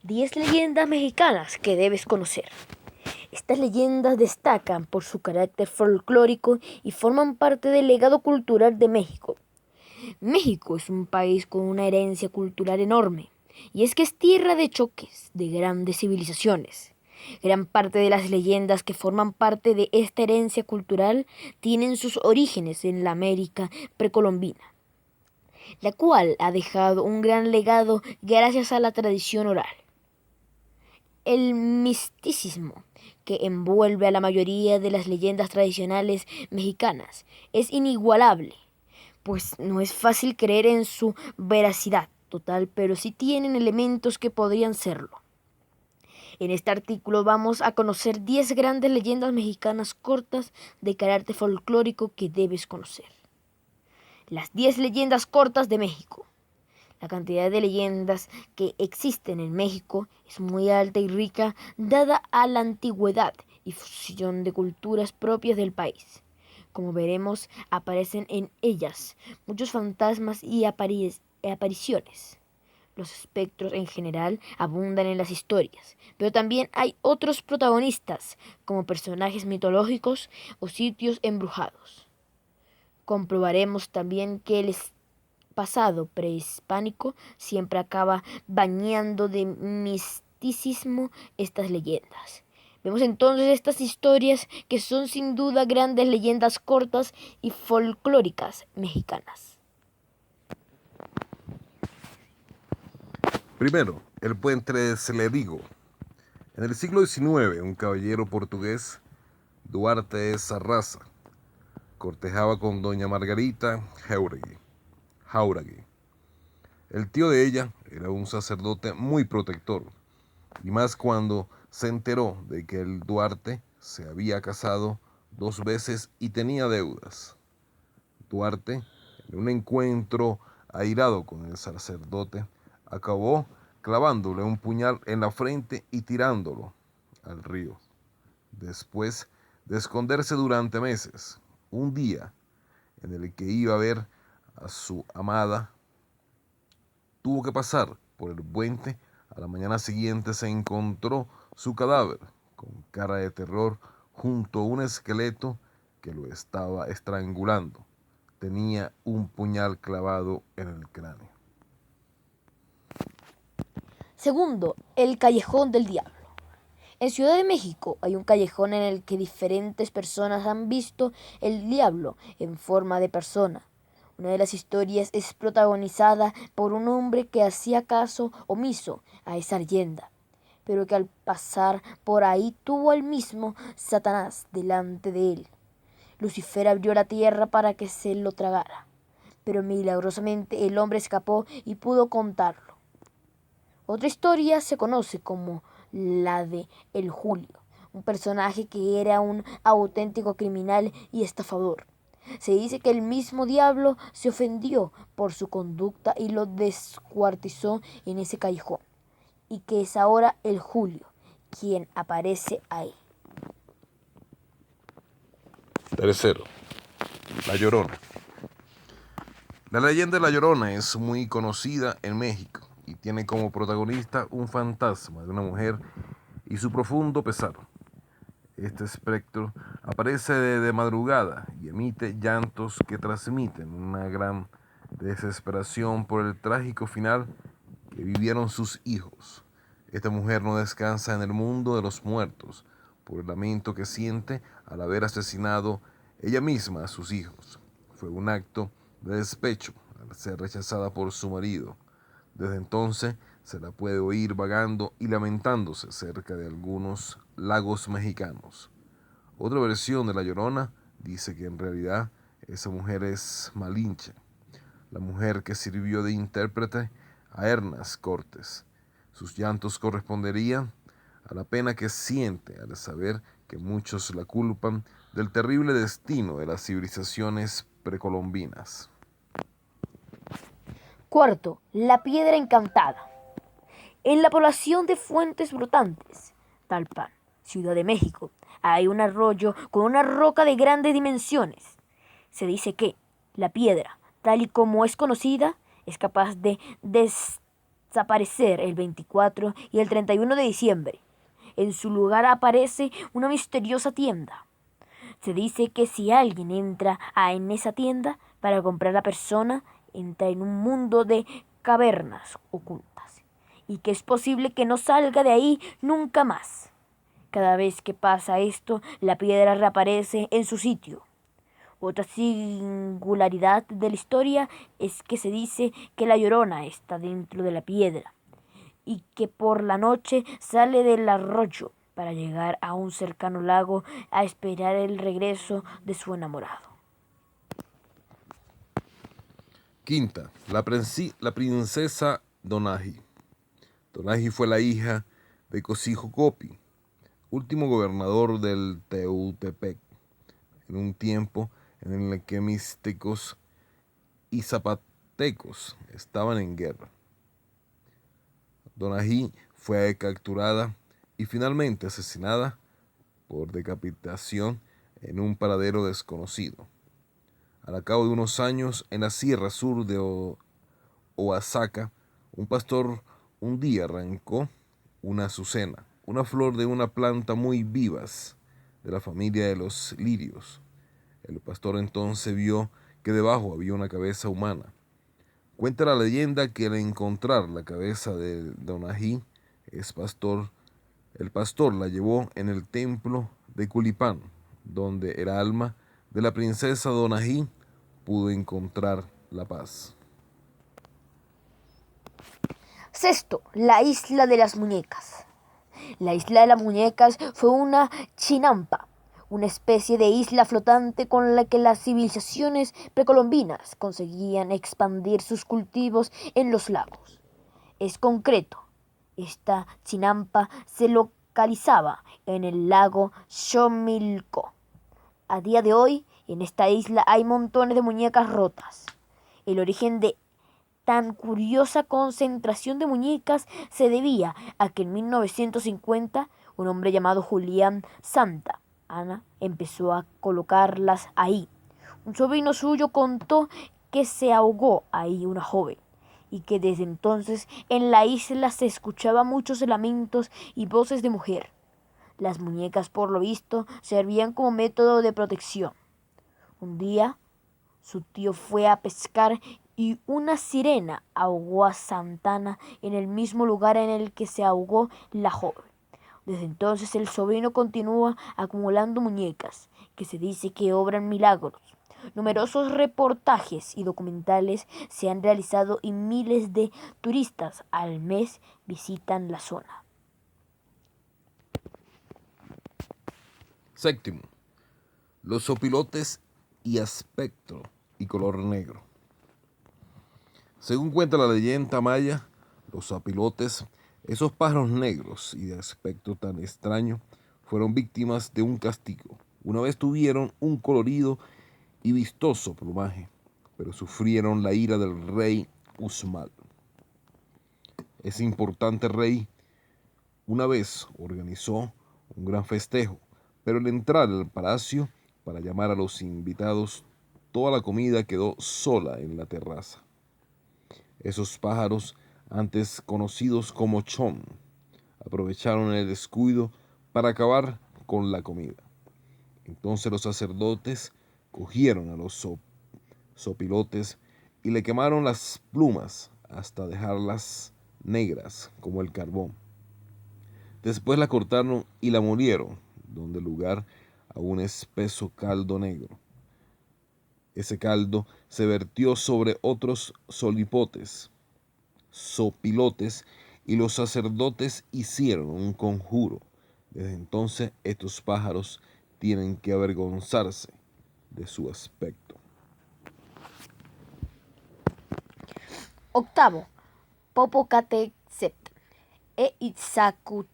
10 leyendas mexicanas que debes conocer. Estas leyendas destacan por su carácter folclórico y forman parte del legado cultural de México. México es un país con una herencia cultural enorme, y es que es tierra de choques de grandes civilizaciones. Gran parte de las leyendas que forman parte de esta herencia cultural tienen sus orígenes en la América precolombina, la cual ha dejado un gran legado gracias a la tradición oral. El misticismo que envuelve a la mayoría de las leyendas tradicionales mexicanas es inigualable, pues no es fácil creer en su veracidad total, pero sí tienen elementos que podrían serlo. En este artículo vamos a conocer 10 grandes leyendas mexicanas cortas de carácter folclórico que debes conocer. Las 10 leyendas cortas de México. La cantidad de leyendas que existen en México es muy alta y rica, dada a la antigüedad y fusión de culturas propias del país. Como veremos, aparecen en ellas muchos fantasmas y apariciones. Los espectros en general abundan en las historias, pero también hay otros protagonistas, como personajes mitológicos o sitios embrujados. Comprobaremos también que el pasado prehispánico siempre acaba bañando de misticismo estas leyendas. Vemos entonces estas historias que son sin duda grandes leyendas cortas y folclóricas mexicanas. Primero, el puente de Celerigo. En el siglo XIX, un caballero portugués, Duarte de Sarraza, cortejaba con doña Margarita Jáuregui. El tío de ella era un sacerdote muy protector, y más cuando se enteró de que el Duarte se había casado 2 veces y tenía deudas. Duarte, en un encuentro airado con el sacerdote, acabó clavándole un puñal en la frente y tirándolo al río. Después de esconderse durante meses, un día en el que iba a ver a su amada, tuvo que pasar por el puente. A la mañana siguiente se encontró su cadáver con cara de terror junto a un esqueleto que lo estaba estrangulando. Tenía un puñal clavado en el cráneo. Segundo, el Callejón del Diablo. En Ciudad de México hay un callejón en el que diferentes personas han visto el diablo en forma de persona. Una de las historias es protagonizada por un hombre que hacía caso omiso a esa leyenda, pero que al pasar por ahí tuvo al mismo Satanás delante de él. Lucifer abrió la tierra para que se lo tragara, pero milagrosamente el hombre escapó y pudo contarlo. Otra historia se conoce como la de El Julio, un personaje que era un auténtico criminal y estafador. Se dice que el mismo diablo se ofendió por su conducta y lo descuartizó en ese callejón, y que es ahora el Julio quien aparece ahí. Tercero, La Llorona. La leyenda de La Llorona es muy conocida en México y tiene como protagonista un fantasma de una mujer y su profundo pesar. Este espectro aparece de madrugada y emite llantos que transmiten una gran desesperación por el trágico final que vivieron sus hijos. Esta mujer no descansa en el mundo de los muertos por el lamento que siente al haber asesinado ella misma a sus hijos. Fue un acto de despecho al ser rechazada por su marido. Desde entonces se la puede oír vagando y lamentándose cerca de algunos lagos mexicanos. Otra versión de La Llorona dice que en realidad esa mujer es Malinche, la mujer que sirvió de intérprete a Hernás Cortés. Sus llantos corresponderían a la pena que siente al saber que muchos la culpan del terrible destino de las civilizaciones precolombinas. Cuarto, la piedra encantada. En la población de Fuentes Brotantes, Talpan, Ciudad de México, hay un arroyo con una roca de grandes dimensiones. Se dice que la piedra, tal y como es conocida, es capaz de desaparecer el 24 y el 31 de diciembre. En su lugar aparece una misteriosa tienda. Se dice que si alguien entra en esa tienda para comprar, la persona entra en un mundo de cavernas ocultas y que es posible que no salga de ahí nunca más. Cada vez que pasa esto, la piedra reaparece en su sitio. Otra singularidad de la historia es que se dice que la Llorona está dentro de la piedra y que por la noche sale del arroyo para llegar a un cercano lago a esperar el regreso de su enamorado. Quinta, la princesa Donaji. Donaji fue la hija de Cosijo Copi, último gobernador del Teutepec, en un tiempo en el que mixtecos y zapatecos estaban en guerra. Donají fue capturada y finalmente asesinada por decapitación en un paradero desconocido. Al cabo de unos años, en la sierra sur de Oaxaca, un pastor un día arrancó una azucena, una flor de una planta muy vivaz de la familia de los lirios. El pastor entonces vio que debajo había una cabeza humana. Cuenta la leyenda que al encontrar la cabeza de Donají, el pastor la llevó en el templo de Culipán, donde el alma de la princesa Donají pudo encontrar la paz. Sexto, la isla de las muñecas. La isla de las muñecas fue una chinampa, una especie de isla flotante con la que las civilizaciones precolombinas conseguían expandir sus cultivos en los lagos. Es concreto, esta chinampa se localizaba en el lago Xomilco. A día de hoy, en esta isla hay montones de muñecas rotas. El origen de tan curiosa concentración de muñecas se debía a que en 1950 un hombre llamado Julián Santa Ana empezó a colocarlas ahí. Un sobrino suyo contó que se ahogó ahí una joven y que desde entonces en la isla se escuchaban muchos lamentos y voces de mujer. Las muñecas, por lo visto, servían como método de protección. Un día, su tío fue a pescar y una sirena ahogó a Santana en el mismo lugar en el que se ahogó la joven. Desde entonces el sobrino continúa acumulando muñecas, que se dice que obran milagros. Numerosos reportajes y documentales se han realizado y miles de turistas al mes visitan la zona. Séptimo, los zopilotes y aspecto y color negro. Según cuenta la leyenda maya, los zopilotes, esos pájaros negros y de aspecto tan extraño, fueron víctimas de un castigo. Una vez tuvieron un colorido y vistoso plumaje, pero sufrieron la ira del rey Usmal. Ese importante rey una vez organizó un gran festejo, pero al entrar al palacio para llamar a los invitados, toda la comida quedó sola en la terraza. Esos pájaros, antes conocidos como chón, aprovecharon el descuido para acabar con la comida. Entonces los sacerdotes cogieron a los zopilotes y le quemaron las plumas hasta dejarlas negras como el carbón. Después la cortaron y la molieron, dando lugar a un espeso caldo negro. Ese caldo se vertió sobre otros zopilotes, y los sacerdotes hicieron un conjuro. Desde entonces estos pájaros tienen que avergonzarse de su aspecto. Octavo, Popocatépetl e Iztaccíhuatl.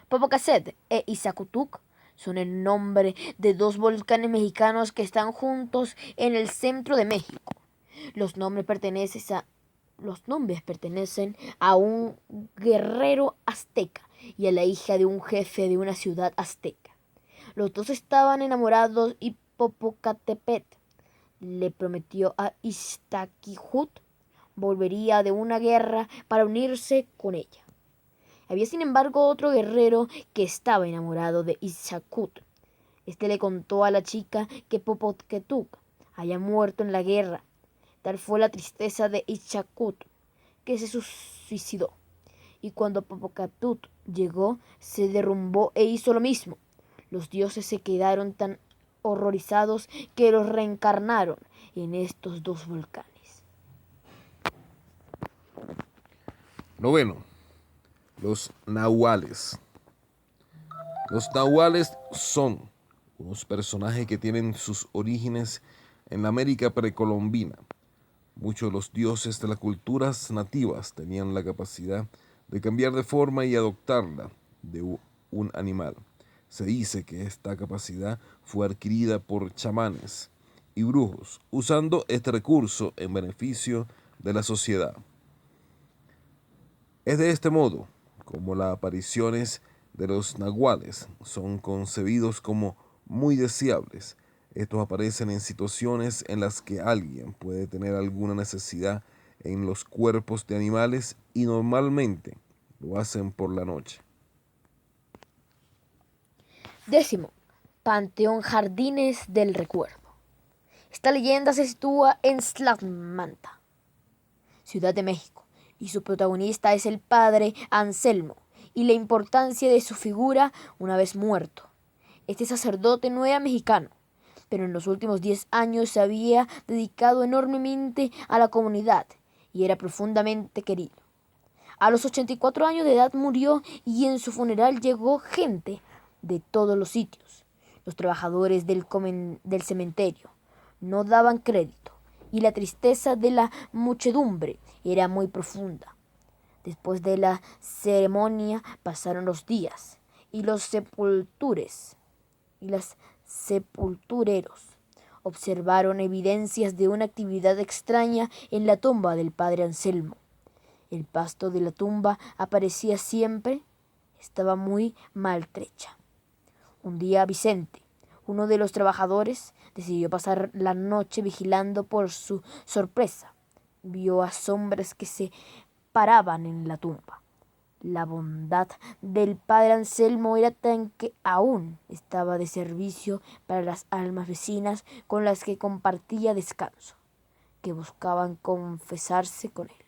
Popocatépetl e Iztaccíhuatl son el nombre de dos volcanes mexicanos que están juntos en el centro de México. Los nombres pertenecen a un guerrero azteca y a la hija de un jefe de una ciudad azteca. Los dos estaban enamorados y Popocatépetl le prometió a Iztaccíhuatl volvería de una guerra para unirse con ella. Había sin embargo otro guerrero que estaba enamorado de Ixtacutl. Este le contó a la chica que Popocatépetl había muerto en la guerra. Tal fue la tristeza de Ixtacutl que se suicidó. Y cuando Popocatépetl llegó, se derrumbó e hizo lo mismo. Los dioses se quedaron tan horrorizados que los reencarnaron en estos dos volcanes. Noveno, los nahuales. Los nahuales son unos personajes que tienen sus orígenes en la América precolombina. Muchos de los dioses de las culturas nativas tenían la capacidad de cambiar de forma y adoptarla de un animal. Se dice que esta capacidad fue adquirida por chamanes y brujos, usando este recurso en beneficio de la sociedad. Es de este modo como las apariciones de los nahuales son concebidos como muy deseables. Estos aparecen en situaciones en las que alguien puede tener alguna necesidad en los cuerpos de animales y normalmente lo hacen por la noche. Décimo, Panteón Jardines del Recuerdo. Esta leyenda se sitúa en Tlaxmanta, Ciudad de México, y su protagonista es el padre Anselmo, y la importancia de su figura una vez muerto. Este sacerdote no era mexicano, pero en los últimos 10 años se había dedicado enormemente a la comunidad y era profundamente querido. A los 84 años de edad murió y en su funeral llegó gente de todos los sitios. Los trabajadores del cementerio no daban crédito y la tristeza de la muchedumbre era muy profunda. Después de la ceremonia pasaron los días y los sepultureros observaron evidencias de una actividad extraña en la tumba del padre Anselmo. El pasto de la tumba aparecía siempre, estaba muy maltrecha. Un día Vicente, uno de los trabajadores, decidió pasar la noche vigilando. Por su sorpresa, vio a sombras que se paraban en la tumba. La bondad del padre Anselmo era tan que aún estaba de servicio para las almas vecinas con las que compartía descanso, que buscaban confesarse con él.